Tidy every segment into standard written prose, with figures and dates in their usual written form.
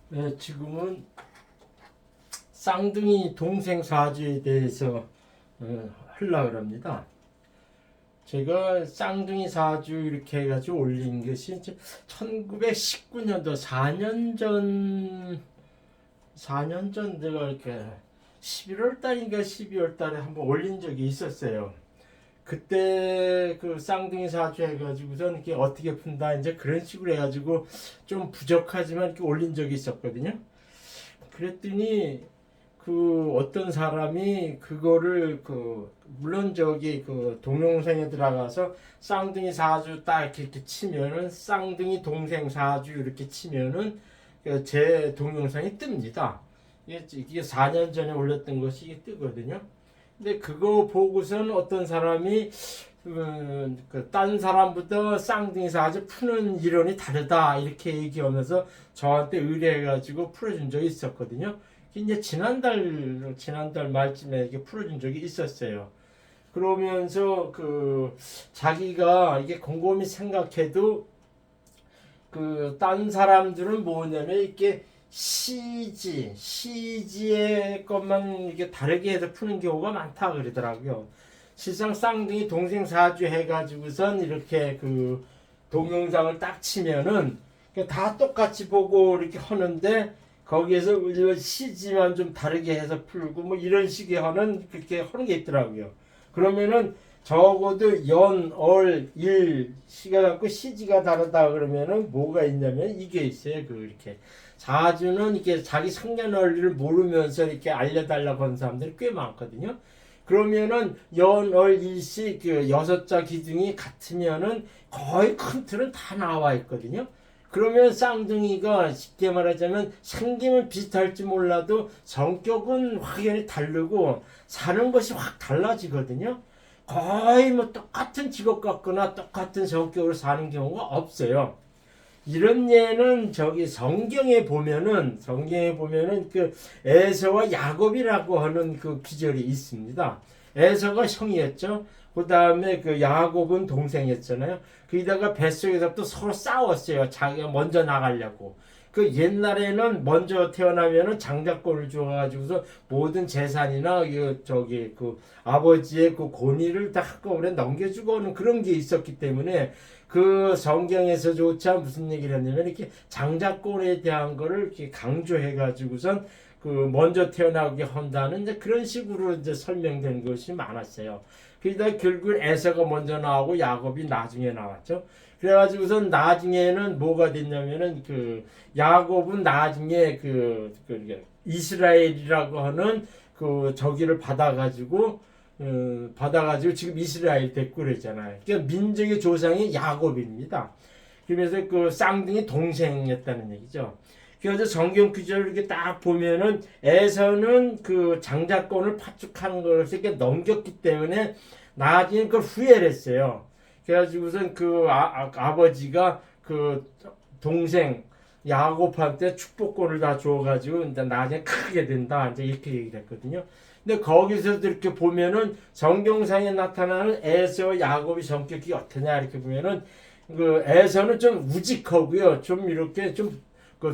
네, 지금은 쌍둥이 동생 사주에 대해서 하려고 합니다. 제가 쌍둥이 사주 이렇게 해가지고 올린 것이 1919년도 4년 전 내가 이렇게 11월 달인가 12월 달에 한번 올린 적이 있었어요. 그때 그 쌍둥이 사주 해가지고선 이렇게 어떻게 푼다 이제 그런 식으로 해가지고 좀 부족하지만 이렇게 올린 적이 있었거든요. 그랬더니 그 어떤 사람이 그거를 물론 저기 그 동영상에 들어가서 쌍둥이 사주 딱 이렇게 치면은 쌍둥이 동생 사주 이렇게 치면은 제 동영상이 뜹니다. 이게 4년 전에 올렸던 것이 이게 뜨거든요. 근데 그거 보고선 어떤 사람이 딴 사람부터 쌍둥이 사주 푸는 이론이 다르다 이렇게 얘기하면서 저한테 의뢰해가지고 풀어준 적이 있었거든요. 이제 지난달 말쯤에 이렇게 풀어준 적이 있었어요. 그러면서 자기가 이게 곰곰이 생각해도 딴 사람들은 뭐냐면 이렇게 시지의 것만 이게 다르게 해서 푸는 경우가 많다 그러더라고요. 실상 쌍둥이 동생 사주 해가지고선 이렇게 동영상을 딱 치면은 다 똑같이 보고 이렇게 하는데 거기에서 시지만 좀 다르게 해서 풀고 뭐 이런 식의 그렇게 하는 게 있더라고요. 그러면은 적어도 연, 월, 일, 시가 갖고 시지가 다르다 그러면은 뭐가 있냐면 이게 있어요. 이렇게 사주는 이렇게 자기 생년월일을 모르면서 이렇게 알려달라고 하는 사람들이 꽤 많거든요. 그러면은 연, 월, 일시 6자 기둥이 같으면은 거의 큰 틀은 다 나와 있거든요. 그러면 쌍둥이가 쉽게 말하자면 생김은 비슷할지 몰라도 성격은 확연히 다르고 사는 것이 확 달라지거든요. 거의 뭐 똑같은 직업 같거나 똑같은 성격으로 사는 경우가 없어요. 이런 예는 성경에 보면은 에서와 야곱이라고 하는 기절이 있습니다. 에서가 형이었죠. 그 다음에 야곱은 동생이었잖아요. 거기다가 뱃속에서부터 서로 싸웠어요. 자기가 먼저 나가려고. 옛날에는 먼저 태어나면은 장자권을 주어가지고서 모든 재산이나 아버지의 권위를 다 한꺼번에 넘겨주고 하는 그런 게 있었기 때문에 성경에서조차 무슨 얘기를 했냐면 이렇게 장자권에 대한 거를 이렇게 강조해가지고선 먼저 태어나게 한다는 이제 그런 식으로 이제 설명된 것이 많았어요. 그러다 결국 에서가 먼저 나오고 야곱이 나중에 나왔죠. 그래가지고선 나중에는 뭐가 됐냐면은 야곱은 나중에 이스라엘이라고 하는 저기를 받아가지고 지금 이스라엘 됐고 그랬잖아요. 그러니까 민족의 조상이 야곱입니다. 그러면서 쌍둥이 동생이었다는 얘기죠. 그래서 성경 구절을 이렇게 딱 보면은 에서는 장자권을 파축하는 것을 이렇게 넘겼기 때문에 나중에 그걸 후회를 했어요. 그래가지고선 아버지가 동생 야곱한테 축복권을 다 줘가지고 이제 나중에 크게 된다 이제 이렇게 얘기를 했거든요. 근데 거기서도 이렇게 보면은 성경상에 나타나는 에서와 야곱의 성격이 어떠냐 이렇게 보면은 에서는 좀 우직하고요, 좀 이렇게 좀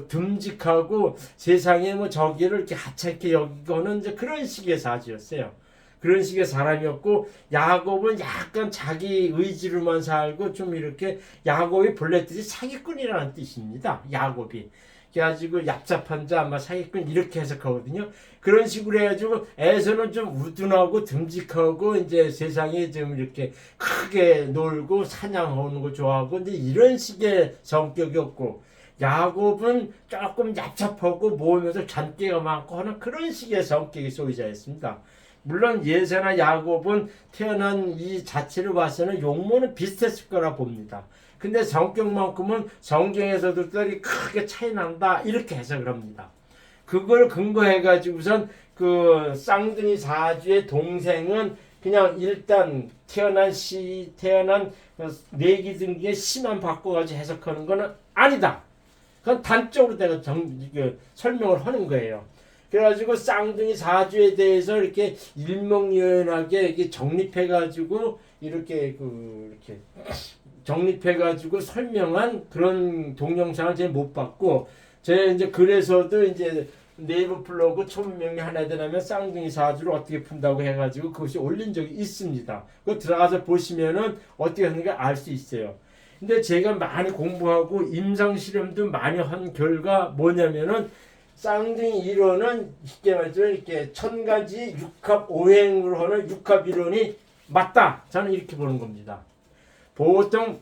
듬직하고 세상에 뭐 저기를 이렇게 하찮게 여기고는 이제 그런 식의 사주였어요. 그런 식의 사람이었고 야곱은 약간 자기 의지로만 살고 좀 이렇게 야곱이 본래 뜻이 사기꾼이라는 뜻입니다. 야곱이. 그래가지고 얍삽한 자, 아마 사기꾼 이렇게 해석하거든요. 그런 식으로 해가지고 에서는 좀 우둔하고 듬직하고 이제 세상에 좀 이렇게 크게 놀고 사냥하는 거 좋아하고 이제 이런 식의 성격이었고 야곱은 조금 얍삽하고 모으면서 잔꾀가 많고 하는 그런 식의 성격의 소유자였습니다. 물론 예서나 야곱은 태어난 이 자체를 봐서는 용모는 비슷했을 거라 봅니다. 근데 성격만큼은 성경에서도 크게 차이 난다 이렇게 해석을 합니다. 그걸 근거해 가지고선 쌍둥이 사주의 동생은 그냥 일단 태어난 내기등기의 시만 바꿔가지고 해석하는 거는 아니다. 그건 단적으로 내가 설명을 하는 거예요. 그래가지고 쌍둥이 사주에 대해서 이렇게 일목요연하게 이렇게 정립해가지고 이렇게 정립해가지고 설명한 그런 동영상을 제가 못 봤고 제 이제 그래서도 이제 네이버 블로그 초문명리 하나 되려면 쌍둥이 사주를 어떻게 푼다고 해가지고 그것이 올린 적이 있습니다. 그거 들어가서 보시면은 어떻게 하는가 알 수 있어요. 근데 제가 많이 공부하고 임상 실험도 많이 한 결과 뭐냐면은 쌍둥이 이론은 쉽게 말해서 이렇게 1000가지 육합 오행으로 하는 육합 이론이 맞다. 저는 이렇게 보는 겁니다. 보통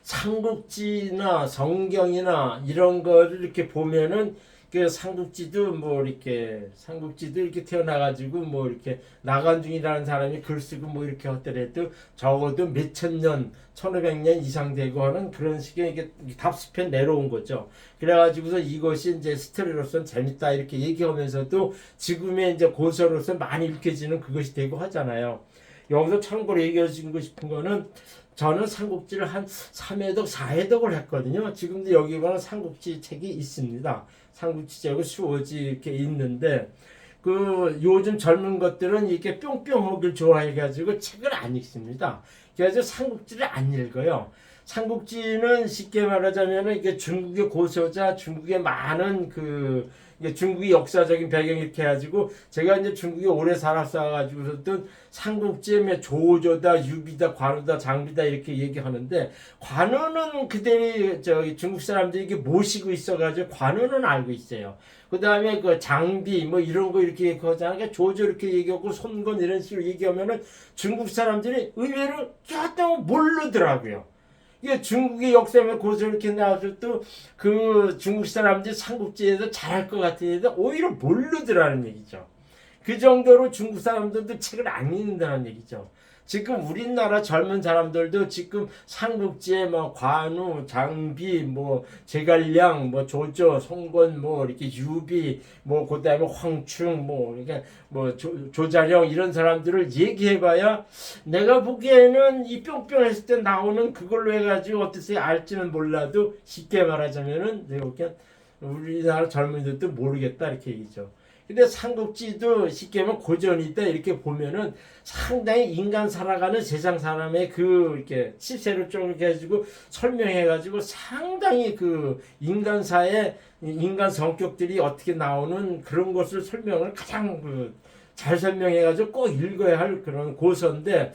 삼국지나 성경이나 이런 거를 이렇게 보면은 그 삼국지도 뭐 이렇게 삼국지도 이렇게 태어나가지고 뭐 이렇게 나간중이라는 사람이 글 쓰고 뭐 이렇게 하더라도 적어도 몇천 년, 1500년 이상 되고 하는 그런 식의 이게 답습해 내려온 거죠. 그래가지고서 이것이 이제 스토리로서는 재밌다 이렇게 얘기하면서도 지금의 이제 고서로서 많이 읽혀지는 그것이 되고 하잖아요. 여기서 참고로 얘기해 주고 싶은 거는 저는 삼국지를 한 3회독, 4회독을 했거든요. 지금도 여기 보면 삼국지 책이 있습니다. 삼국지 책하고 수호지 이렇게 있는데 그 요즘 젊은 것들은 이렇게 뿅뿅하길 좋아해가지고 책을 안 읽습니다. 그래서 삼국지를 안 읽어요. 삼국지는 쉽게 말하자면 이게 중국의 고서자, 중국의 많은 그 중국의 역사적인 배경 이렇게 해가지고 제가 이제 중국에 오래 살았어가지고서도 삼국지에 조조다, 유비다, 관우다, 장비다 이렇게 얘기하는데 관우는 그들이 저기 중국 사람들이 이게 모시고 있어가지고 관우는 알고 있어요. 그 다음에 그 장비 뭐 이런 거 이렇게 얘기하잖아요. 그러니까 조조 이렇게 얘기하고 손건 이런 식으로 얘기하면은 중국 사람들이 의외로 쫙 모르더라고요. 이게 중국의 역사면 고서 이렇게 나와서 또 그 중국 사람들이 삼국지에서 잘할 것 같은데 오히려 모르더라는 얘기죠. 그 정도로 중국 사람들도 책을 안 읽는다는 얘기죠. 지금 우리나라 젊은 사람들도 지금 삼국지에 뭐 관우, 장비, 뭐 제갈량, 뭐 조조, 송건, 뭐 이렇게 유비, 뭐 그다음에 황충, 뭐 이렇게 뭐 조자령 이런 사람들을 얘기해봐야 내가 보기에는 이 뿅뿅했을 때 나오는 그걸로 해가지고 어떻게 알지는 몰라도 쉽게 말하자면은 내가 보기엔 우리나라 젊은이들도 모르겠다 이렇게 얘기죠. 근데 삼국지도 쉽게 하면 고전이다 이렇게 보면은 상당히 인간 살아가는 세상 사람의 그 이렇게 시세를 좀 이렇게 해가지고 설명해가지고 상당히 그 인간사의 인간 성격들이 어떻게 나오는 그런 것을 설명을 가장 잘 설명해가지고 꼭 읽어야 할 그런 고서인데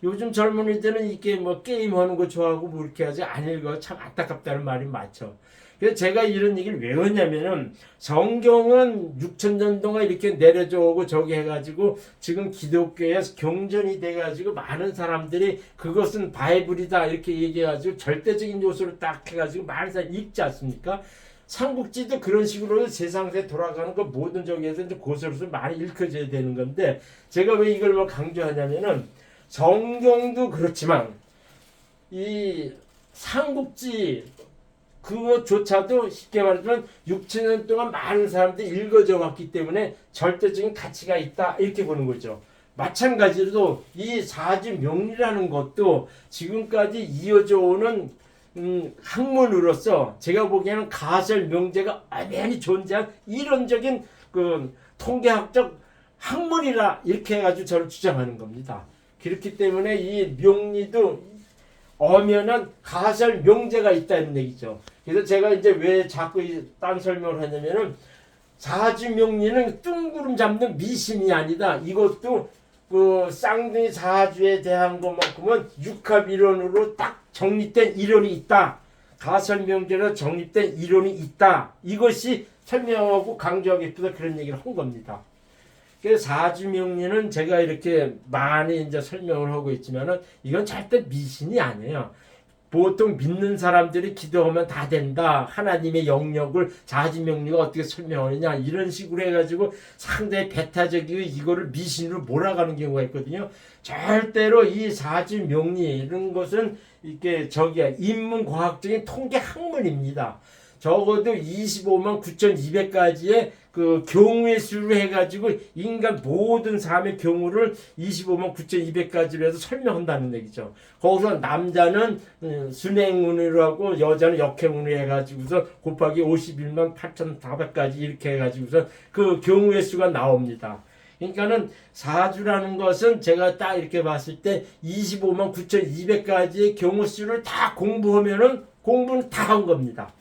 요즘 젊은이들은 이렇게 뭐 게임하는 거 좋아하고 뭐 이렇게 하지 안 읽어 참 안타깝다는 말이 많죠. 그래서 제가 이런 얘기를 왜 했냐면은 성경은 6,000년 동안 이렇게 내려져 오고 저기 해가지고 지금 기독교에서 경전이 돼가지고 많은 사람들이 그것은 바이블이다 이렇게 얘기해가지고 절대적인 요소를 딱 해가지고 많은 사람이 읽지 않습니까? 삼국지도 그런 식으로 세상에 돌아가는 거 모든 저기에서 이제 고서로서 많이 읽혀져야 되는 건데 제가 왜 이걸 뭐 강조하냐면은 성경도 그렇지만 이 삼국지 그것조차도 쉽게 말하면 6,000년 동안 많은 사람들이 읽어져 왔기 때문에 절대적인 가치가 있다 이렇게 보는 거죠. 마찬가지로 이 사주명리라는 것도 지금까지 이어져 오는 학문으로서 제가 보기에는 가설명제가 엄연히 존재한 이론적인 그 통계학적 학문이라 이렇게 해가지고 저를 주장하는 겁니다. 그렇기 때문에 이 명리도 엄연한 가설 명제가 있다는 얘기죠. 그래서 제가 이제 왜 자꾸 딴 설명을 하냐면은 사주명리는 뜬구름 잡는 미신이 아니다. 이것도 그 쌍둥이 사주에 대한 것만큼은 육합 이론으로 딱 정립된 이론이 있다. 가설 명제로 정립된 이론이 있다. 이것이 설명하고 강조하기 위해서 그런 얘기를 한 겁니다. 그래서 사주명리는 제가 이렇게 많이 이제 설명을 하고 있지만은 이건 절대 미신이 아니에요. 보통 믿는 사람들이 기도하면 다 된다. 하나님의 영역을 사주명리가 어떻게 설명하느냐 이런 식으로 해가지고 상당히 배타적이고 이거를 미신으로 몰아가는 경우가 있거든요. 절대로 이 사주명리 이런 것은 이렇게 저기야 인문과학적인 통계 학문입니다. 적어도 25만 9,200가지의 그 경우의 수를 해가지고 인간 모든 삶의 경우를 25만 9,200가지로 해서 설명한다는 얘기죠. 거기서 남자는 순행운으로 하고 여자는 역행운으로 해가지고서 곱하기 51만 8,400가지 이렇게 해가지고서 그 경우의 수가 나옵니다. 그러니까는 사주라는 것은 제가 딱 이렇게 봤을 때 25만 9,200가지의 경우 수를 다 공부하면은 공부는 다 한 겁니다.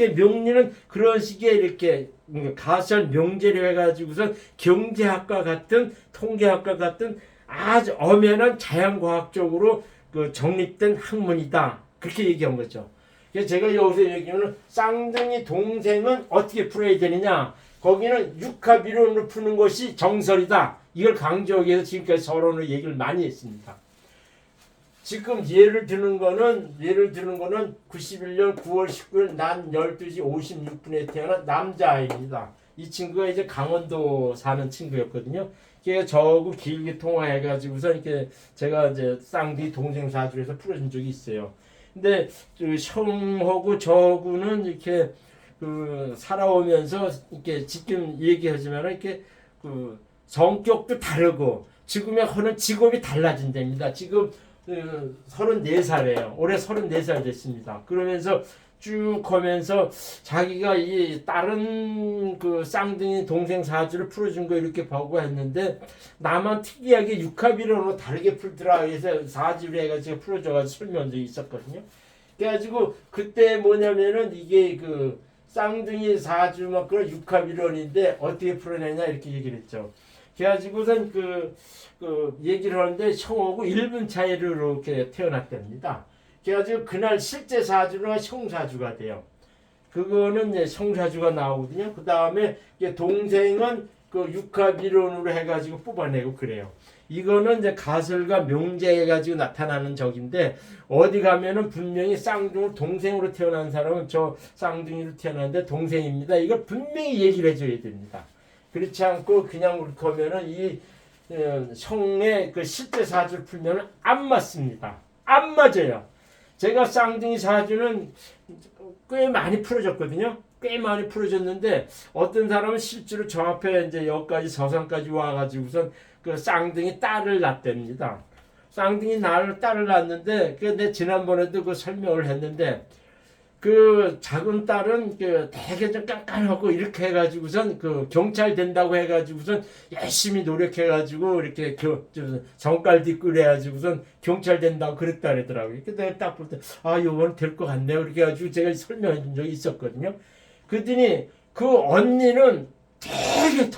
명리는 그런 식의 이렇게 가설 명제를 해가지고선 경제학과 같은 통계학과 같은 아주 엄연한 자연과학적으로 그 정립된 학문이다. 그렇게 얘기한 거죠. 그래서 제가 여기서 얘기하면 쌍둥이 동생은 어떻게 풀어야 되느냐. 거기는 육합이론으로 푸는 것이 정설이다. 이걸 강조하기 위해서 지금까지 서론을 얘기를 많이 했습니다. 지금 예를 드는 거는 91년 9월 19일 난 12시 56분에 태어난 남자아이입니다. 이 친구가 이제 강원도 사는 친구였거든요. 걔가 저하고 길게 통화해가지고서 이렇게 제가 이제 쌍둥이 동생 사주에서 풀어준 적이 있어요. 근데 형하고 저하고는 이렇게 그 살아오면서 이렇게 지금 얘기하지만 이렇게 그 성격도 다르고 지금의 하는 직업이 달라진답니다. 지금 34살이에요. 올해 34살 됐습니다. 그러면서 쭉 하면서 자기가 이 다른 그 쌍둥이 동생 사주를 풀어준 거 이렇게 보고 했는데 나만 특이하게 육합이론으로 다르게 풀더라. 그래서 사주를 해가지고 풀어줘가지고 설명한 적이 있었거든요. 그래가지고 그때 뭐냐면은 이게 그 쌍둥이 사주 막 그런 육합이론인데 어떻게 풀어내냐 이렇게 얘기를 했죠. 그래가지고선 그 얘기를 하는데 형하고 1분 차이로 이렇게 태어났답니다. 그래가지고 그날 실제 사주가 형사주가 돼요. 그거는 이제 형사주가 나오거든요. 그 다음에 동생은 그 육합이론으로 해가지고 뽑아내고 그래요. 이거는 이제 가설과 명제해가지고 나타나는 적인데 어디 가면은 분명히 쌍둥이 동생으로 태어난 사람은 저 쌍둥이로 태어났는데 동생입니다. 이걸 분명히 얘기를 해줘야 됩니다. 그렇지 않고 그냥 그렇게 하면은 이 형의 그 실제 사주를 풀면은 안 맞습니다. 안 맞아요. 제가 쌍둥이 사주는 꽤 많이 풀어줬거든요. 꽤 많이 풀어줬는데 어떤 사람은 실제로 저 앞에 이제 여기까지 서산까지 와가지고선 그 쌍둥이 딸을 낳답니다. 쌍둥이 딸을 낳았는데 내 지난번에도 그 설명을 했는데 그 작은 딸은 그 되게 좀 깐깐하고 이렇게 해가지고선 그 경찰 된다고 해가지고선 열심히 노력해가지고 이렇게 성깔 딛고 그래가지고선 경찰 된다고 그랬다 그러더라고요. 근데 내가 딱 볼 때 요건 될 것 같네요. 이렇게 해가지고 제가 설명해 준 적이 있었거든요. 그랬더니 그 언니는 되게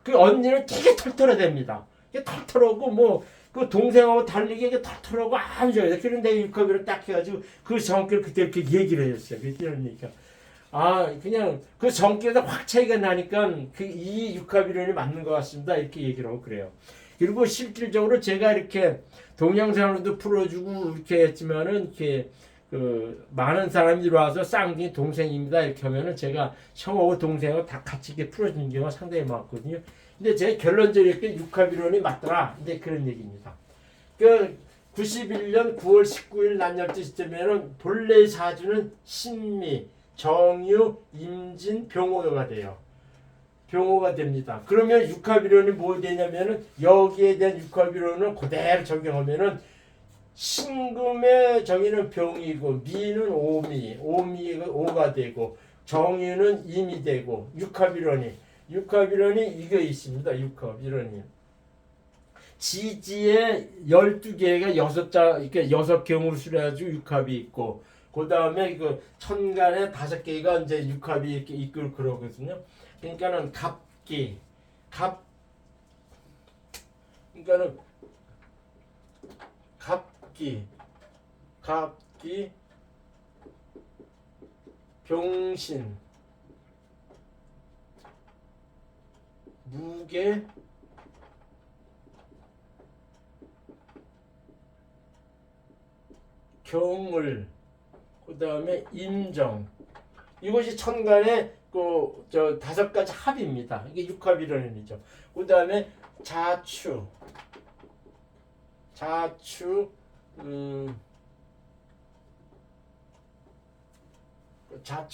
그 언니는 되게 털털해됩니다. 털털하고 뭐 그 동생하고 달리기 이게 털털하고 아주 좋아요. 그런데 육합이를 딱 해가지고 그 성격을 그때 이렇게 얘기를 해줬어요. 그러니까 그냥 그 성격에서 확 차이가 나니까 그 이 육합이론이 맞는 것 같습니다. 이렇게 얘기를 하고 그래요. 그리고 실질적으로 제가 이렇게 동영상으로도 풀어주고 이렇게 했지만은 이렇게 그 많은 사람들이 와서 쌍둥이 동생입니다 이렇게 하면은 제가 형하고 동생하고 다 같이 이렇게 풀어주는 경우가 상당히 많거든요. 근데 제 결론적으로 이렇게 육합이론이 맞더라. 근데 그런 얘기입니다. 그 91년 9월 19일 난열지 시점에는 본래 사주는 신미, 정유, 임진, 병호가 돼요. 병호가 됩니다. 그러면 육합이론이 뭐 되냐면은 여기에 대한 육합이론을 그대로 적용하면은 신금의 정의는 병이고 미는 오미가 오가 되고 정유는 임이 되고 육합이론이 이거 있습니다. 육합이론이 지지에 12개가 6자 이렇게 6경으로 수려가지고 육합이 있고 그 다음에 그 천간에 5개가 이제 육합이 이렇게 있고 그러거든요. 그러니까는 그러니까는 갑기 병신 무게 경을 그 다음에 임정 이것이 천간의 그 5가지 합입니다. 이게 육합이론이죠. 그 다음에 자추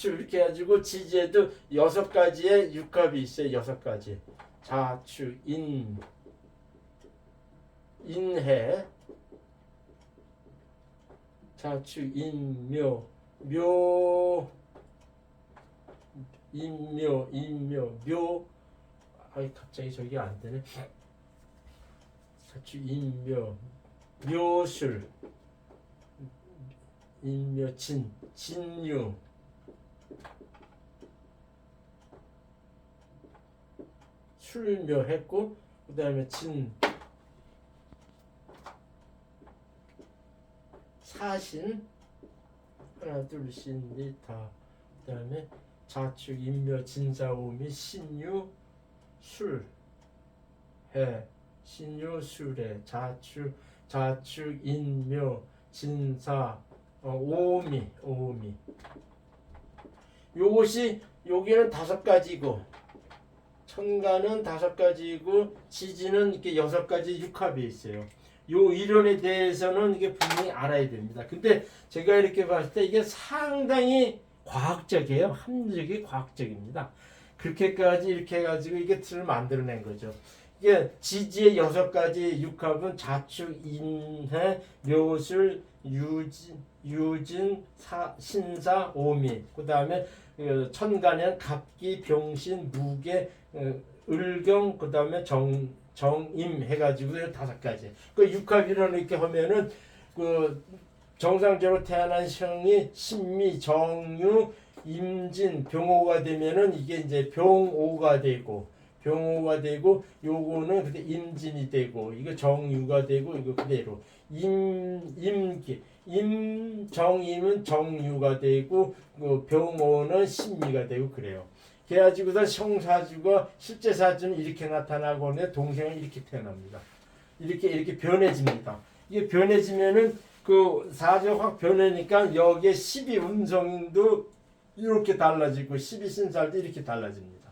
이렇게 해가지고 지지에도 6가지의 육합이 있어요. 6가지 자추 인해 자추 인묘 묘 갑자기 저기 안 되네. 자추 인묘 묘술 인묘 진유 술묘했고 그 다음에 사신 하나 둘신리다 그 다음에 자축 인묘 진사오미 신유 술해 신유 술해 자축 인묘 진사 오미 요것이 여기는 5가지고 천간은 5가지고 지지는 이렇게 6가지 육합이 있어요. 요 이론에 대해서는 이게 분명히 알아야 됩니다. 근데 제가 이렇게 봤을 때 이게 상당히 과학적이에요. 합리적이 과학적입니다. 그렇게까지 이렇게 해가지고 이게 틀을 만들어낸 거죠. 이게 지지의 6가지 육합은 자축, 인해, 묘술, 유진, 신사, 오미. 그 다음에 천간에는 갑기, 병신, 무계, 을경, 그 다음에 정임 해가지고 5가지. 그 육합이라는 이렇게 하면은 그 정상적으로 태어난 형이 신미, 정유, 임진, 병오가 되면은 이게 이제 병오가 되고 요거는 그때 임진이 되고 이거 정유가 되고 이거 그대로 정임은 정유가 되고 그 병오는 신미가 되고 그래요. 그래가지고서 형사주가 실제 사주는 이렇게 나타나고 동생은 이렇게 태어납니다. 이렇게 변해집니다. 이게 변해지면은 그 사주가 확 변하니까 여기에 12운성도 이렇게 달라지고 12신살도 이렇게 달라집니다.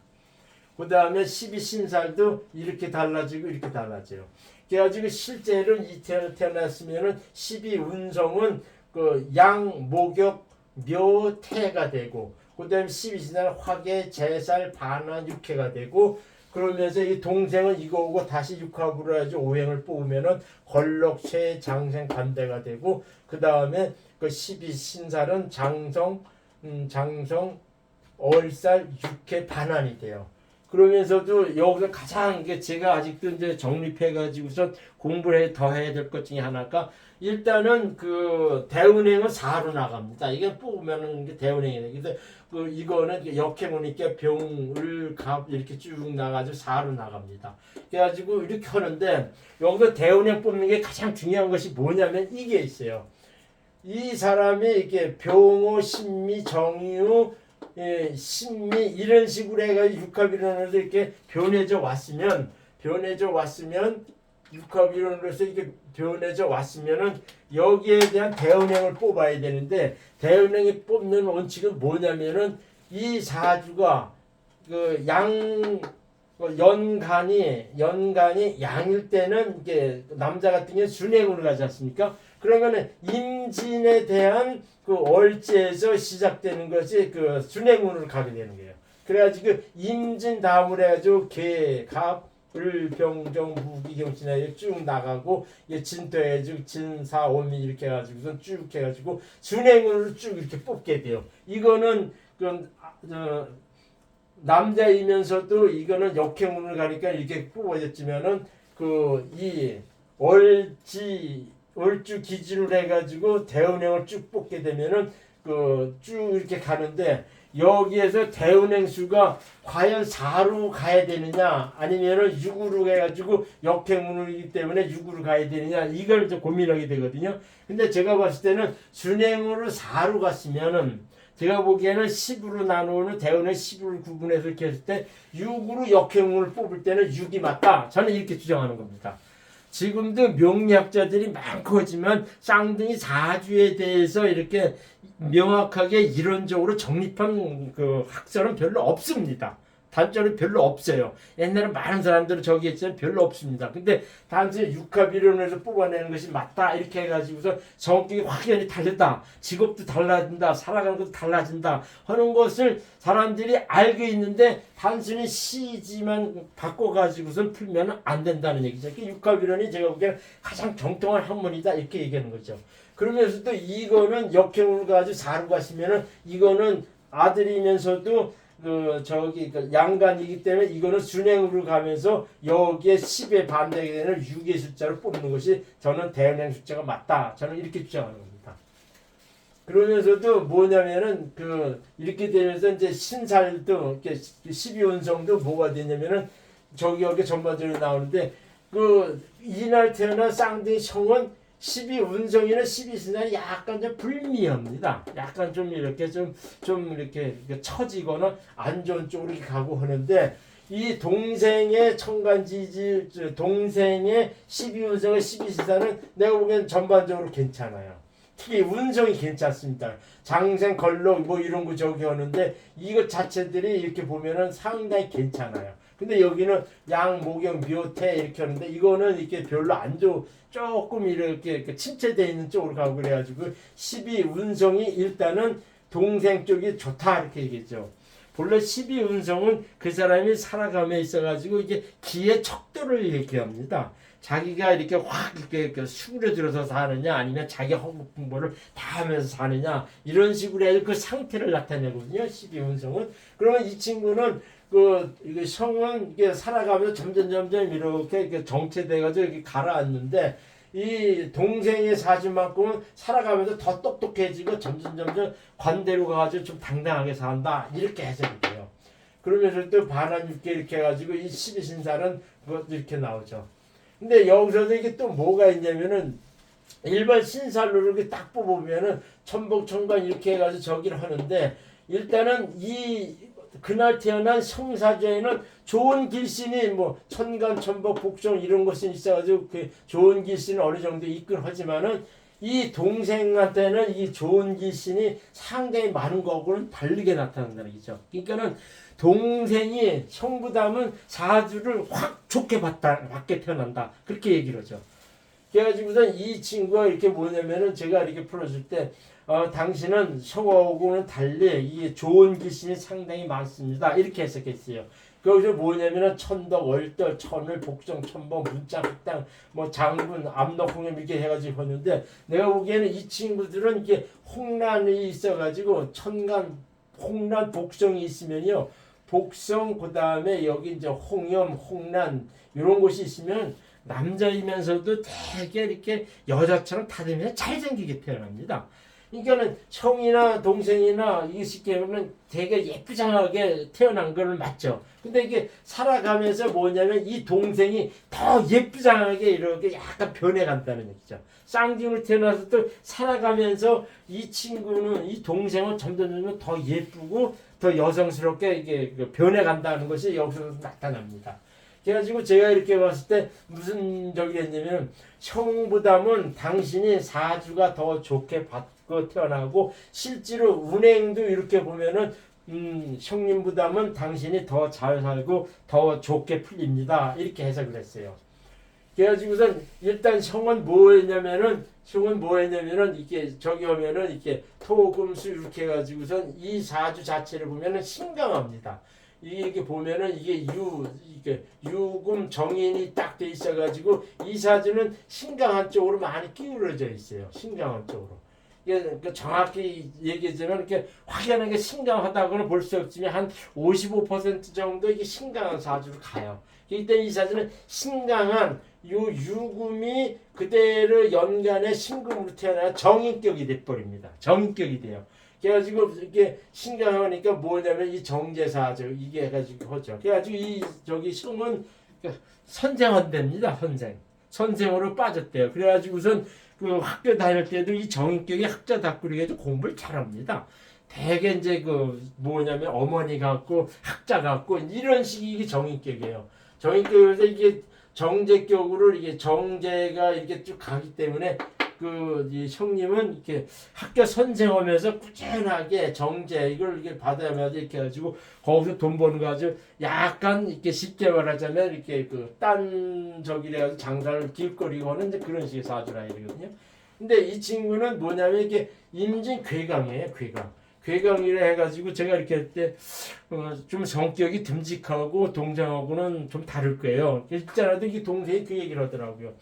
그 다음에 12신살도 이렇게 달라지고 이렇게 달라져요. 그래가지고 실제로는 이 태어났으면은 12운성은 그 양, 목욕, 묘, 태가 되고 그 다음에 12신살은 화계, 제살, 반환, 육해가 되고 그러면서 이 동생은 이거 오고 다시 육합으로 해서 오행을 뽑으면은 걸록, 쇠, 장생, 반대가 되고 그 다음에 그 12신살은 장성, 얼살, 육해, 반환이 돼요. 그러면서도 여기서 가장 제가 아직도 이제 정립해가지고서 공부를 더 해야 될 것 중에 하나가 일단은 그 대운행은 4로 나갑니다. 이게 뽑으면은 이게 대운행이 돼. 그래서 그 이거는 역행오니까 병을 갑 이렇게 쭉 나가지고 4로 나갑니다. 그래가지고 이렇게 하는데 여기서 대운행 뽑는 게 가장 중요한 것이 뭐냐면 이게 있어요. 이 사람이 이렇게 병호, 신미, 정유, 신미 이런 식으로 해가지고 육합이론으로서 이렇게 변해져 왔으면 육합이론으로서 이렇게 변해져 왔으면은 여기에 대한 대운행을 뽑아야 되는데 대운행이 뽑는 원칙은 뭐냐면은 이 사주가 그 연간이 양일 때는 이게 남자 같은 경우 순행으로 가지 않습니까? 그러면은 임진에 대한 그 월지에서 시작되는 것이 그 순행운으로 가게 되는 거예요. 그래가지고 임진 다음으로 해가지고 개, 갑, 을, 병, 정, 무기, 경신에 쭉 나가고 진토해가지고 진사, 오미 이렇게 해가지고 쭉 해가지고 순행운으로 쭉 이렇게 뽑게 돼요. 이거는 그 남자이면서도 이거는 역행운을 가니까 이렇게 뽑아졌지만은 그 이 월주 기준으로 해가지고 대운행을 쭉 뽑게 되면은 그 쭉 이렇게 가는데 여기에서 대운행 수가 과연 4로 가야 되느냐 아니면은 6으로 해가지고 역행운이기 때문에 6으로 가야 되느냐 이걸 이제 고민하게 되거든요. 근데 제가 봤을 때는 순행으로 4로 갔으면은 제가 보기에는 10으로 나누는 대운을 10으로 구분해서 이렇게 했을 때 6으로 역행운을 뽑을 때는 6이 맞다. 저는 이렇게 주장하는 겁니다. 지금도 명리학자들이 많고지만 쌍둥이 사주에 대해서 이렇게 명확하게 이론적으로 정립한 그 학설은 별로 없습니다. 단점은 별로 없어요. 옛날에 많은 사람들은 저기 했지만 별로 없습니다. 근데 단순히 육합이론에서 뽑아내는 것이 맞다 이렇게 해가지고서 성격이 확연히 달렸다. 직업도 달라진다. 살아가는 것도 달라진다. 하는 것을 사람들이 알고 있는데 단순히 시지만 바꿔가지고선 풀면 안 된다는 얘기죠. 육합이론이 제가 보기에는 가장 정통한 학문이다 이렇게 얘기하는 거죠. 그러면서도 이거는 역행을 가지고 4로 가시면은 이거는 아들이면서도 그 양간이기 때문에 이거는 순행으로 가면서 여기에 10에 반대하게 되는 6의 숫자를 뽑는 것이 저는 대운행 숫자가 맞다. 저는 이렇게 주장하는 겁니다. 그러면서도 뭐냐면은 그 이렇게 되면서 이제 신살도 이렇게 12운성도 뭐가 되냐면은 저기 여기 전반적으로 나오는데 그 이날 태어난 쌍둥이 형은 12운성이나 12신날이 약간 좀 불미합니다. 약간 좀 이렇게 좀 이렇게 처지거나 안 좋은 쪽으로 이렇게 가고 하는데 이 동생의 천간지지 동생의 12운성의 12신사는 내가 보기엔 전반적으로 괜찮아요. 특히 운성이 괜찮습니다. 장생 걸록 뭐 이런 거 저기 하는데 이것 자체들이 이렇게 보면은 상당히 괜찮아요. 근데 여기는 양, 목영, 묘태 이렇게 하는데 이거는 이렇게 별로 안 좋, 조금 이렇게 침체되어 있는 쪽으로 가고 그래가지고 12운성이 일단은 동생 쪽이 좋다 이렇게 얘기했죠. 본래 12운성은 그 사람이 살아감에 있어가지고 이게 기의 척도를 얘기합니다. 자기가 이렇게 확 이렇게 수그러들어서 사느냐 아니면 자기 허국 풍부를 다 하면서 사느냐 이런 식으로 해서 그 상태를 나타내거든요. 12운성은. 그러면 이 친구는 이게 성은 이게 살아가면서 점점 이렇게 정체돼가지고 이렇게 가라앉는데 이 동생의 사주만큼은 살아가면서 더 똑똑해지고 점점 관대로 가가지고 좀 당당하게 산다 이렇게 해석이 돼요. 그러면서 또 반환육계 이렇게 해가지고 이 12신사는 그것도 이렇게 나오죠. 근데 여기서도 이게 또 뭐가 있냐면은 일반 신살로 이렇게 딱 뽑으면은 천복천관 이렇게 해가지고 저기를 하는데 일단은 이 그날 태어난 성사주에는 좋은 길신이 뭐 천간, 천복, 복종 이런 것이 있어가지고 그 좋은 길신은 어느 정도 있긴 하지만은 이 동생한테는 이 좋은 길신이 상당히 많은 거하고는 다르게 나타난다는 얘기죠. 그러니까는 동생이 형부담은 사주를 확 좋게 받게 태어난다. 그렇게 얘기를 하죠. 그래가지고선 이 친구가 이렇게 뭐냐면은 제가 이렇게 풀어줄 때 당신은 형하고는 달리 이 좋은 기신이 상당히 많습니다. 이렇게 해석했어요. 거기서 뭐냐면은 천덕, 월덕, 천을, 복정, 천범, 문자, 흑당, 뭐 장군, 암록, 홍염 이렇게 해가지고 했는데 내가 보기에는 이 친구들은 이게 홍란이 있어가지고 천간, 홍란, 복성이 있으면요. 복성 그 다음에 여기 이제 홍염, 홍란 이런 곳이 있으면 남자이면서도 되게 이렇게 여자처럼 다듬으면 잘생기게 태어납니다. 그러니까는 형이나 동생이나 이게 쉽게 보면 되게 예쁘장하게 태어난 거는 맞죠. 근데 이게 살아가면서 뭐냐면 이 동생이 더 예쁘장하게 이렇게 약간 변해간다는 얘기죠. 쌍둥이로 태어나서 또 살아가면서 이 친구는 이 동생은 점점 더 예쁘고 더 여성스럽게 이게 변해간다는 것이 여기서 나타납니다. 그래가지고 제가 이렇게 봤을 때 무슨 적이 했냐면 형보다는 당신이 사주가 더 좋게 받고 태어나고 실제로 운행도 이렇게 보면은 형님보다는 당신이 더 잘 살고 더 좋게 풀립니다. 이렇게 해석을 했어요. 그래가지고선 일단 형은 뭐했냐면은 이게 저기 하면은 이렇게 토금수 이렇게 해가지고선 이 사주 자체를 보면은 신강합니다. 이게 보면은 이게 유금 정인이 딱 돼 있어가지고 이 사주는 신강한 쪽으로 많이 기울어져 있어요. 신강한 쪽으로. 이게 정확히 얘기하자면 이렇게 확연하게 신강하다고는 볼 수 없지만 한 55% 정도 이게 신강한 사주로 가요. 그렇기 때문에 이 사주는 신강한 유금이 그대로 연간에 신금으로 태어나 정인격이 돼버립니다. 정인격이 돼요. 그래가지고 이게 신강하니까 뭐냐면 이 정제사죠. 이게 해가지고 하죠. 그래가지고 이 저기 형은 선생원됩니다. 선생으로 빠졌대요. 그래가지고 우선 그 학교 다닐 때도 이 정인격이 학자답고 그래가지고 공부를 잘합니다. 대개 이제 그 뭐냐면 어머니 같고 학자 같고 이런 식이 정인격이에요. 정인격에서 이게 정제격으로 이게 정제가 이렇게 쭉 가기 때문에 이 형님은 이렇게 학교 선생하면서 꾸준하게 정제 이걸 이렇게 받아야만 이렇게 해가지고 거기서 돈 버는 거 가지고 약간 이렇게 쉽게 말하자면 이렇게 딴 저기래가지고 장사를 길거리고 하는 그런 식의 사주라 이러거든요. 근데 이 친구는 뭐냐면 이게 임진 괴강이에요. 괴강이라 해가지고 제가 이렇게 할 때 좀 성격이 듬직하고 동생하고는 좀 다를 거예요. 있잖아도 이게 동생이 그 얘기를 하더라고요.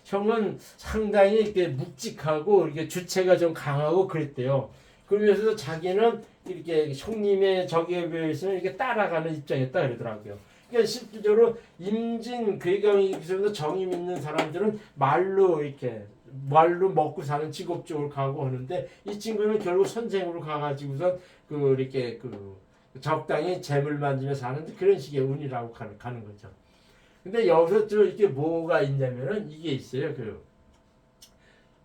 형은 상당히 이렇게 묵직하고 이렇게 주체가 좀 강하고 그랬대요. 그러면서 자기는 이렇게 형님의 저기에 비해서는 이렇게 따라가는 입장이었다 그러더라고요. 그러니까 실질적으로 임진 괴강에서 정임 있는 사람들은 말로 먹고 사는 직업 쪽으로 가고 하는데 이 친구는 결국 선생으로 가가지고선 이렇게 적당히 재물 만지며 사는 그런 식의 운이라고 가는 거죠. 근데 여기서 좀 이렇게 뭐가 있냐면은 이게 있어요.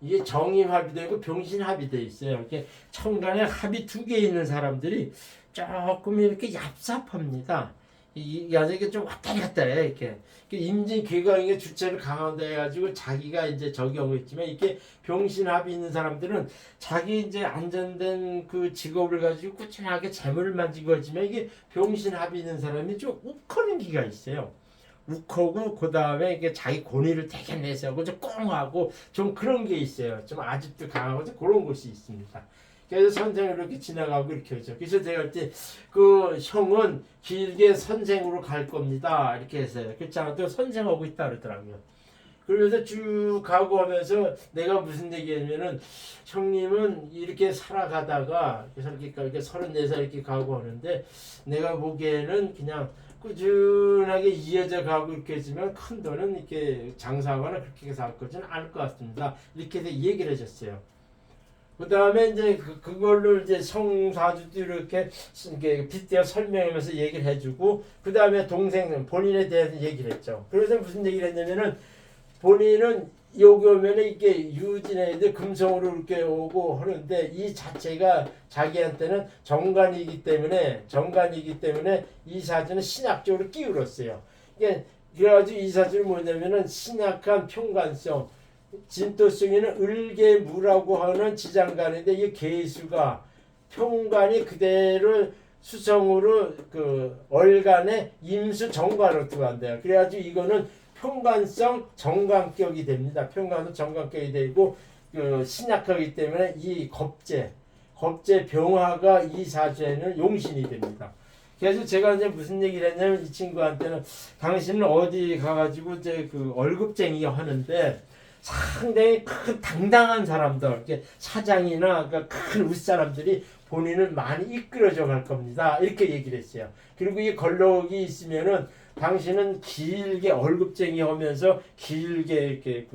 이게 정임합의도 있고 병신합의도 있어요. 이렇게 천간에 합이 두 개 있는 사람들이 조금 이렇게 얍삽합니다. 이게 아주 이게 좀 왔다 갔다 해, 이렇게. 임진 괴강의 주체를 강화돼 해가지고 자기가 이제 적용을 했지만, 이렇게 병신합이 있는 사람들은 자기 이제 안전된 그 직업을 가지고 꾸준하게 재물만 지거지만, 이게 병신합이 있는 사람이 좀 욱하는 기가 있어요. 욱하고 그 다음에 이게 자기 권위를 되게 내세우고 좀 꽁하고 좀 그런 게 있어요. 좀 아직도 강하고 좀 그런 것이 있습니다. 그래서 선생을 이렇게 지나가고 이렇게 하죠. 그래서 제가 할 때 그 형은 길게 선생으로 갈 겁니다. 이렇게 했어요. 그렇지 않아도 선생하고 있다 그러더라고요. 그러면서 쭉 가고 하면서 내가 무슨 얘기냐면은 형님은 이렇게 살아가다가 그래서 이렇게 34살 이렇게 가고 하는데 내가 보기에는 그냥 꾸준하게 이어져 가고 이렇게 했으면 큰 돈은 이렇게 장사하거나 그렇게 해서 할 것은 않을 것 같습니다. 이렇게 해서 얘기를 해줬어요. 그 다음에 이제 그걸로 이제 성사주도 이렇게 빗대어 설명하면서 얘기를 해주고, 그 다음에 동생 본인에 대해서 얘기를 했죠. 그래서 무슨 얘기를 했냐면은 본인은 여기 오면 이렇게 유진애들 금성으로 이렇게 오고 하는데 이 자체가 자기한테는 정관이기 때문에 이 사주는 신학적으로 끼울었어요. 그래가지고 이 사주는 뭐냐면은 신약한 평관성, 진토성에는 을계무라고 하는 지장간인데 이 계수가 평관이 그대로 수성으로 그 얼간에 임수 정관으로 들어간대요. 그래가지고 이거는 평관성 정관격이 됩니다. 평관성 정관격이 되고 그 신약하기 때문에 이 겁재 병화가 이 사주에는 용신이 됩니다. 그래서 제가 이제 무슨 얘기를 했냐면 이 친구한테는 당신은 어디 가가지고 이제 그 월급쟁이 하는데 상당히 큰 당당한 사람들, 이렇게 사장이나 큰 윗사람들이 본인을 많이 이끌어줘 갈 겁니다. 이렇게 얘기를 했어요. 그리고 이 걸럭이 있으면은 당신은 길게 월급쟁이 하면서 길게 이렇게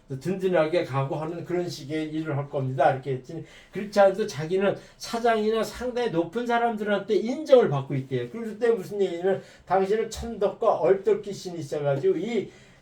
든든하게 가고 하는 그런 식의 일을 할 겁니다. 이렇게 했더니 그렇지 않아도 자기는 사장이나 상당히 높은 사람들한테 인정을 받고 있대요. 그때 무슨 얘기냐면 당신은 천덕과 얼떨기신이 있어가지고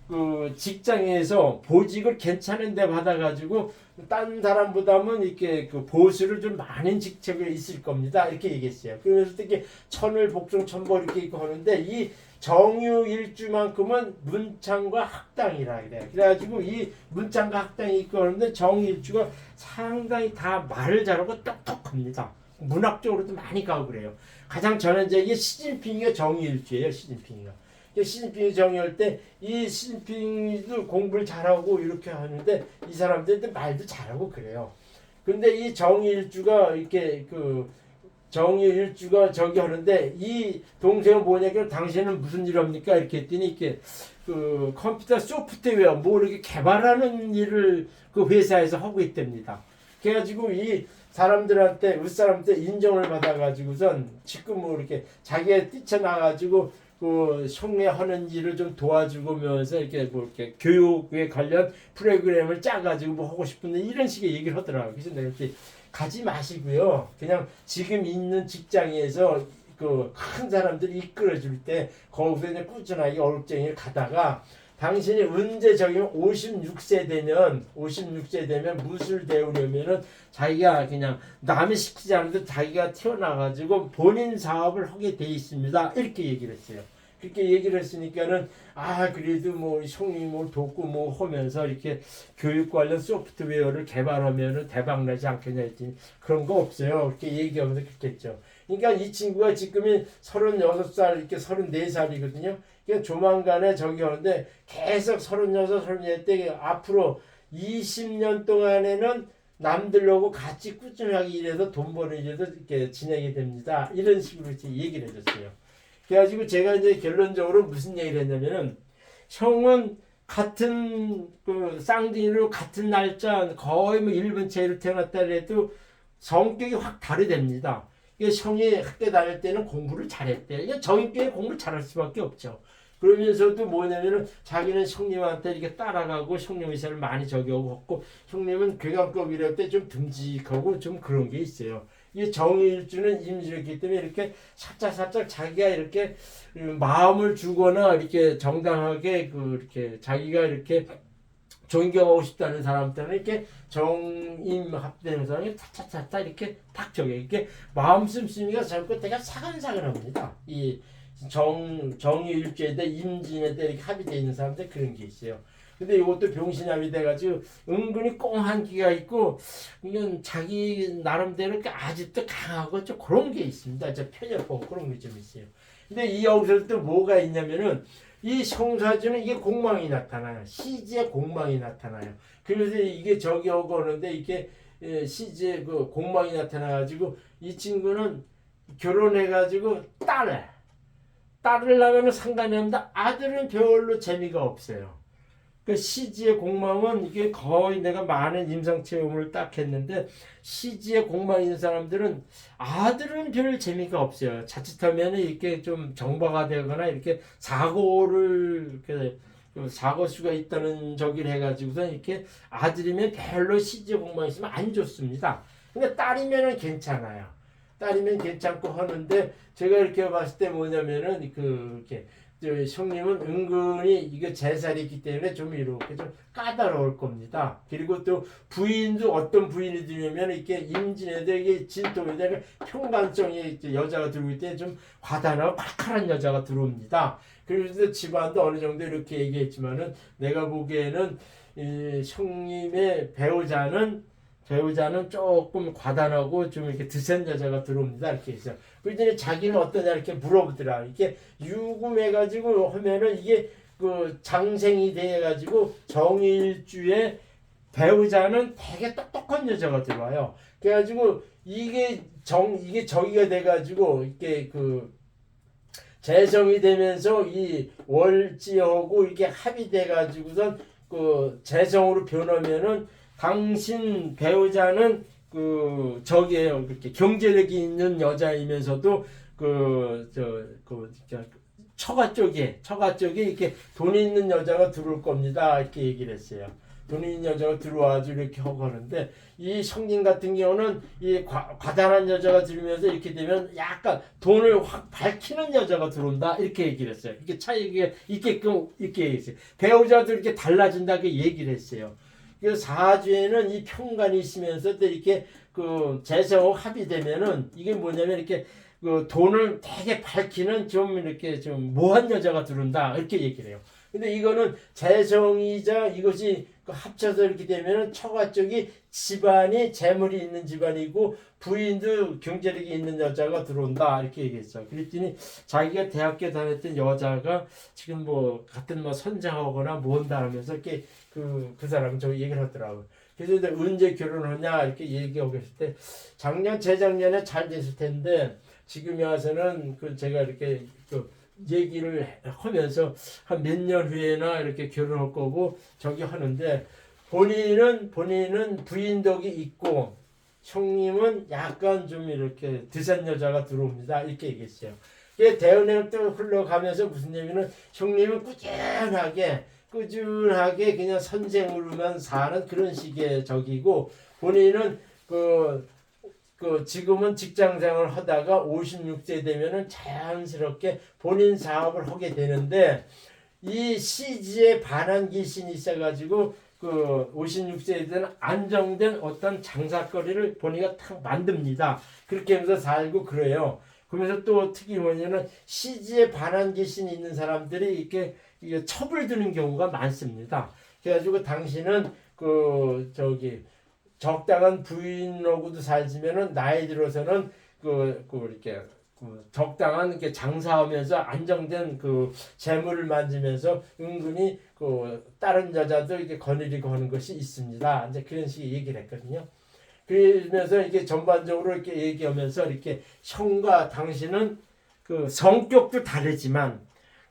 그 직장에서 보직을 괜찮은데 받아가지고 딴 사람보다는 이렇게 그 보수를 좀 많은 직책에 있을 겁니다. 이렇게 얘기했어요. 그러면서 이렇게 천을 복종 천벌 이렇게 있고 하는데 이 정유일주만큼은 문창과 학당이라 그래요. 그래가지고 이 문창과 학당이 있고 하는데 정유일주가 상당히 다 말을 잘하고 똑똑합니다. 문학적으로도 많이 가고 그래요. 가장 전형적인 시진핑이가 정유일주예요. 시진핑이 정의할 때 이 시진핑도 공부를 잘하고 이렇게 하는데 이 사람들도 말도 잘하고 그래요. 근데 이 정의일주가 이렇게 정의일주가 저기 하는데 이 동생은 뭐냐면 당신은 무슨 일 합니까? 이렇게 했더니 이렇게 컴퓨터 소프트웨어 뭐 이렇게 개발하는 일을 그 회사에서 하고 있답니다. 그래가지고 이 사람들한테 윗사람한테 인정을 받아가지고선 지금 뭐 이렇게 자기가 뛰쳐나가지고 그 총회하는 일을 좀 도와주면서 이렇게 교육에 관련 프로그램을 짜가지고 뭐 하고 싶은데 이런 식의 얘기를 하더라고요. 그래서 내가 이렇게 가지 마시고요. 그냥 지금 있는 직장에서 그 큰 사람들이 이끌어줄 때 거기서 이제 꾸준하게 월급쟁이를 가다가 당신이 언제적이면 56세 되면 무술 배우려면은 자기가 그냥 남이 시키지 않아도 자기가 태어나가지고 본인 사업을 하게 돼 있습니다. 이렇게 얘기를 했어요. 그렇게 얘기를 했으니까는 그래도 뭐 형님을 돕고 뭐 하면서 이렇게 교육 관련 소프트웨어를 개발하면은 대박 나지 않겠냐 했더니 그런 거 없어요. 그렇게 얘기하면서 그렇게 했죠. 그러니까 이 친구가 지금이 36살 이렇게 34살이거든요. 그러니까 조만간에 저기 하는데 계속 36, 37 때 앞으로 20년 동안에는 남들하고 같이 꾸준하게 일해서 돈 버는 일에도 이렇게 지내게 됩니다. 이런 식으로 얘기를 해줬어요. 그래가지고 제가 이제 결론적으로 무슨 얘기를 했냐면은 형은 같은 쌍둥이로 같은 날짜 거의 뭐 1분 차이로 태어났다 해도 성격이 확 다르답니다. 형이 학교 다닐 때는 공부를 잘했대. 정인교회 공부를 잘할 수밖에 없죠. 그러면서도 뭐냐면은 자기는 형님한테 이렇게 따라가고 형님 의사를 많이 적용하고 형님은 괴강급이랄 때 좀 듬직하고 좀 그런 게 있어요. 이 정일주는 임수였기 때문에 이렇게 살짝 자기가 이렇게 마음을 주거나 이렇게 정당하게 이렇게 자기가 이렇게 존경하고 싶다는 사람들은 이렇게 정임합되는 사람이 차차차차 이렇게 탁 저게 이렇게 마음 씀씀이가 자꾸 되게 사근사근합니다. 이 정의일주에 대해 임진에 대해 이렇게 합의되어 있는 사람들 그런 게 있어요. 근데 이것도 병신합이 돼가지고 은근히 꽁한 기가 있고 이건 자기 나름대로 아직도 강하고 좀 그런 게 있습니다. 저 편협하고 그런 게 좀 있어요. 근데 이 여기서 또 뭐가 있냐면은 이 성사주는 이게 공망이 나타나요. 시지에 공망이 나타나요. 그래서 이게 저기 오고 오는데 이게 시지에 그 공망이 나타나가지고 이 친구는 결혼해가지고 딸을 낳으면 상관이 없는데 아들은 별로 재미가 없어요. 그 시지의 공망은 이게 거의 내가 많은 임상 체험을 딱 했는데 시지의 공망 있는 사람들은 아들은 별 재미가 없어요. 자칫하면 이렇게 좀 정박가 되거나 이렇게 사고를 이렇게 사고 수가 있다는 저기를 해가지고서 이렇게 아들이면 별로 시지의 공망이 있으면 안 좋습니다. 근데 딸이면은 괜찮아요. 딸이면 괜찮고 하는데 제가 이렇게 봤을 때 뭐냐면은 이렇게 형님은 은근히 이게 제살이 있기 때문에 좀 이렇게 좀 까다로울 겁니다. 그리고 또 부인도 어떤 부인이 들으면 이렇게 임진에도 이게 진통에다 평간성이 여자가 들어올 때 좀 과단하고 칼칼한 여자가 들어옵니다. 그래서 집안도 어느 정도 이렇게 얘기했지만은 내가 보기에는 이 형님의 배우자는 조금 과단하고 좀 이렇게 드센 여자가 들어옵니다. 이렇게 해서. 그랬더니 자기는 어떠냐 이렇게 물어보더라. 이렇게 유금해가지고 하면은 이게 그 장생이 돼가지고 정일주에 배우자는 되게 똑똑한 여자가 들어와요. 그래가지고 이게 저기가 돼가지고 이게 그 재성이 되면서 이 월지하고 이게 합의돼가지고선 그 재성으로 변하면은 당신 배우자는 그 저기에요. 그렇게 경제력이 있는 여자이면서도 처가 쪽에 이렇게 돈 있는 여자가 들어올 겁니다. 이렇게 얘기를 했어요. 돈 있는 여자가 들어와가지고 이렇게 하고 하는데 이 성님 같은 경우는 이 과단한 여자가 들으면서 이렇게 되면 약간 돈을 확 밝히는 여자가 들어온다 이렇게 얘기를 했어요. 이렇게 차이가 있게끔 이렇게 얘기했어요. 배우자도 이렇게 달라진다고 얘기를 했어요. 그 사주에는 이 평간이 있으면서도 이렇게 그 재성 합의되면은 이게 뭐냐면 이렇게 그 돈을 되게 밝히는 좀 이렇게 좀 모한 여자가 들어온다 이렇게 얘기를 해요. 근데 이거는 재성이자 이것이 합쳐서 이렇게 되면은 처가 쪽이 집안이 재물이 있는 집안이고 부인도 경제력이 있는 여자가 들어온다 이렇게 얘기했어. 그랬더니 자기가 대학교 다녔던 여자가 지금 뭐 같은 뭐 선장하거나 모은다 하면서 이렇게 그 사람 저 얘기를 하더라고. 그래서 언제 결혼하냐 이렇게 얘기하고 있을 때 재작년에 잘 됐을 텐데 지금에 와서는 그 제가 이렇게 그 얘기를 하면서 한 몇 년 후에나 이렇게 결혼할 거고 저기 하는데 본인은 부인덕이 있고 형님은 약간 좀 이렇게 드센 여자가 들어옵니다 이렇게 얘기했어요. 대운을 또 흘러가면서 무슨 얘기는 형님은 꾸준하게 그냥 선생으로만 사는 그런 식의 적이고 본인은 지금은 직장생활을 하다가 56세 되면은 자연스럽게 본인 사업을 하게 되는데 이 시지에 반한 귀신이 있어가지고 56세에 되는 안정된 어떤 장사거리를 본인가 탁 만듭니다. 그렇게 하면서 살고 그래요. 그러면서 또 특히 뭐냐면 시지에 반한 귀신이 있는 사람들이 이게 첩을 드는 경우가 많습니다. 그래가지고 당신은 적당한 부인하고도 살지면은 나이 들어서는 이렇게 적당한 이렇게 장사하면서 안정된 재물을 만지면서 은근히 다른 여자도 이렇게 거느리고 하는 것이 있습니다. 이제 그런 식의 얘기를 했거든요. 그러면서 이렇게 전반적으로 이렇게 얘기하면서 이렇게 형과 당신은 성격도 다르지만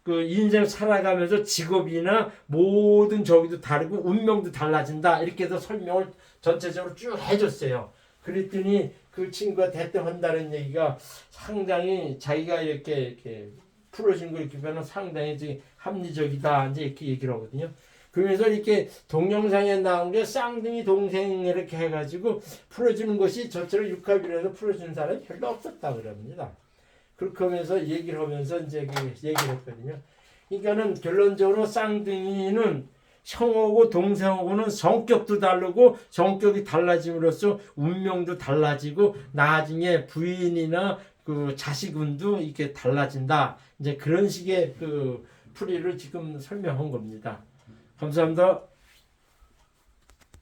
인생 살아가면서 직업이나 모든 저기도 다르고 운명도 달라진다 이렇게 해서 설명을 전체적으로 쭉 해줬어요. 그랬더니 그 친구가 대뜸한다는 얘기가 상당히 자기가 이렇게 풀어준 거 이렇게 보면 상당히 합리적이다 이제 이렇게 얘기를 하거든요. 그래서 이렇게 동영상에 나온 게 쌍둥이 동생 이렇게 해가지고 풀어주는 것이 저처럼 육합이라서 풀어주는 사람이 별로 없었다 그럽니다. 그렇게 하면서 얘기를 하면서 이제 얘기를 했거든요. 그러니까는 결론적으로 쌍둥이는 형하고 동생하고는 성격도 다르고 성격이 달라짐으로써 운명도 달라지고 나중에 부인이나 그 자식운도 이렇게 달라진다. 이제 그런 식의 그 풀이를 지금 설명한 겁니다. 감사합니다.